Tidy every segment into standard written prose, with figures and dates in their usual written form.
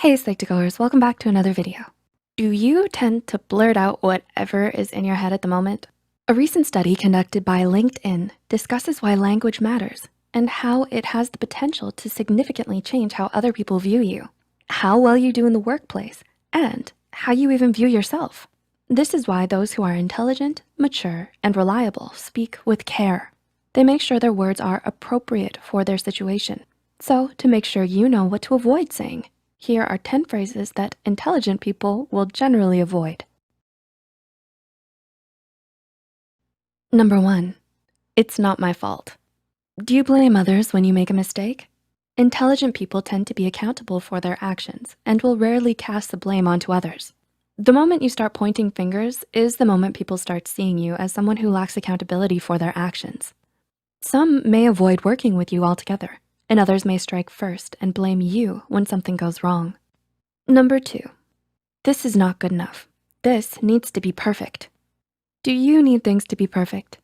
Hey Psych2Goers, welcome back to another video. Do you tend to blurt out whatever is in your head at the moment? A recent study conducted by LinkedIn discusses why language matters and how it has the potential to significantly change how other people view you, how well you do in the workplace, and how you even view yourself. This is why those who are intelligent, mature, and reliable speak with care. They make sure their words are appropriate for their situation. So to make sure you know what to avoid saying, here are 10 phrases that intelligent people will generally avoid. Number 1, it's not my fault. Do you blame others when you make a mistake? Intelligent people tend to be accountable for their actions and will rarely cast the blame onto others. The moment you start pointing fingers is the moment people start seeing you as someone who lacks accountability for their actions. Some may avoid working with you altogether, and others may strike first and blame you when something goes wrong. Number 2, this is not good enough. This needs to be perfect. Do you need things to be perfect?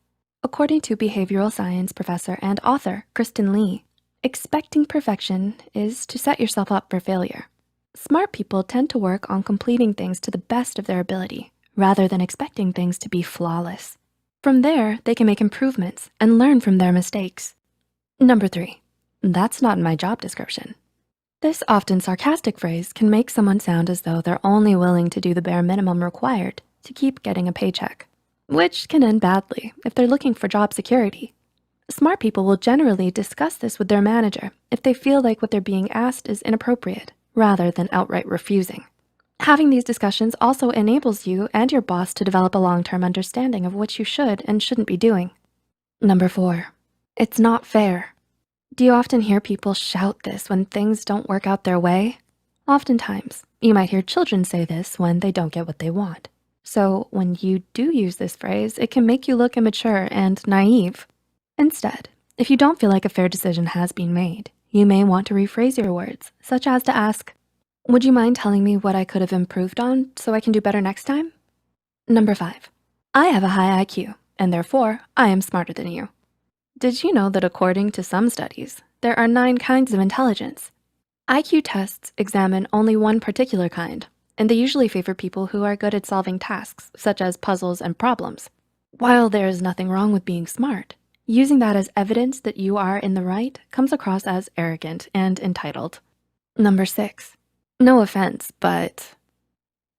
According to behavioral science professor and author Kristen Lee, expecting perfection is to set yourself up for failure. Smart people tend to work on completing things to the best of their ability rather than expecting things to be flawless. From there, they can make improvements and learn from their mistakes. Number 3, that's not in my job description. This often sarcastic phrase can make someone sound as though they're only willing to do the bare minimum required to keep getting a paycheck, which can end badly if they're looking for job security. Smart people will generally discuss this with their manager if they feel like what they're being asked is inappropriate rather than outright refusing. Having these discussions also enables you and your boss to develop a long-term understanding of what you should and shouldn't be doing. Number 4, it's not fair. Do you often hear people shout this when things don't work out their way? Oftentimes, you might hear children say this when they don't get what they want. So when you do use this phrase, it can make you look immature and naive. Instead, if you don't feel like a fair decision has been made, you may want to rephrase your words, such as to ask, would you mind telling me what I could have improved on so I can do better next time? Number 5, I have a high IQ, and therefore I am smarter than you. Did you know that according to some studies, there are 9 kinds of intelligence? IQ tests examine only one particular kind, and they usually favor people who are good at solving tasks, such as puzzles and problems. While there is nothing wrong with being smart, using that as evidence that you are in the right comes across as arrogant and entitled. Number 6, no offense, but...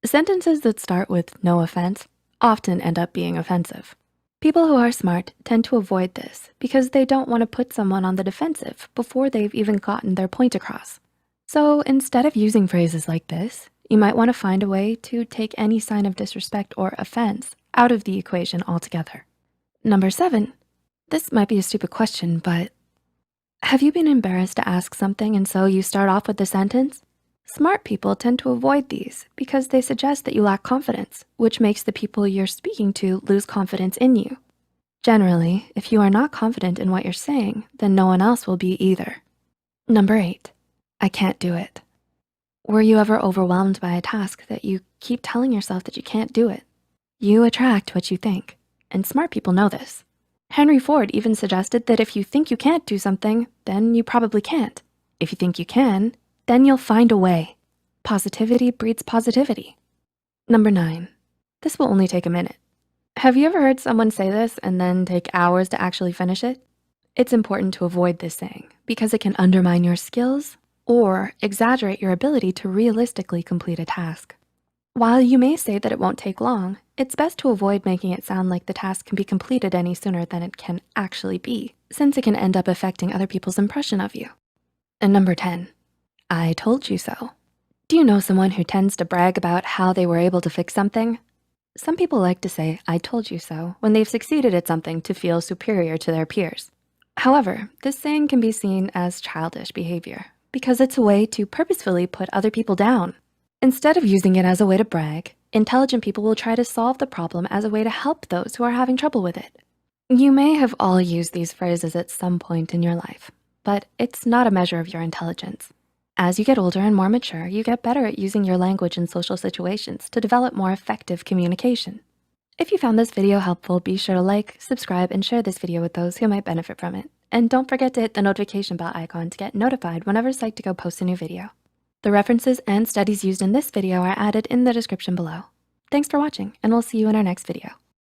Sentences that start with no offense often end up being offensive. People who are smart tend to avoid this because they don't want to put someone on the defensive before they've even gotten their point across. So instead of using phrases like this, you might want to find a way to take any sign of disrespect or offense out of the equation altogether. Number 7, this might be a stupid question, but have you been embarrassed to ask something and so you start off with the sentence? Smart people tend to avoid these because they suggest that you lack confidence, which makes the people you're speaking to lose confidence in you. Generally, if you are not confident in what you're saying, then no one else will be either. Number 8, I can't do it. Were you ever overwhelmed by a task that you keep telling yourself that you can't do it? You attract what you think, and smart people know this. Henry Ford even suggested that if you think you can't do something, then you probably can't. If you think you can, then you'll find a way. Positivity breeds positivity. Number 9, this will only take a minute. Have you ever heard someone say this and then take hours to actually finish it? It's important to avoid this saying because it can undermine your skills or exaggerate your ability to realistically complete a task. While you may say that it won't take long, it's best to avoid making it sound like the task can be completed any sooner than it can actually be, since it can end up affecting other people's impression of you. And number 10, I told you so. Do you know someone who tends to brag about how they were able to fix something? Some people like to say, I told you so, when they've succeeded at something to feel superior to their peers. However, this saying can be seen as childish behavior because it's a way to purposefully put other people down. Instead of using it as a way to brag, intelligent people will try to solve the problem as a way to help those who are having trouble with it. You may have all used these phrases at some point in your life, but it's not a measure of your intelligence. As you get older and more mature, you get better at using your language in social situations to develop more effective communication. If you found this video helpful, be sure to like, subscribe, and share this video with those who might benefit from it. And don't forget to hit the notification bell icon to get notified whenever Psych2Go posts a new video. The references and studies used in this video are added in the description below. Thanks for watching, and we'll see you in our next video.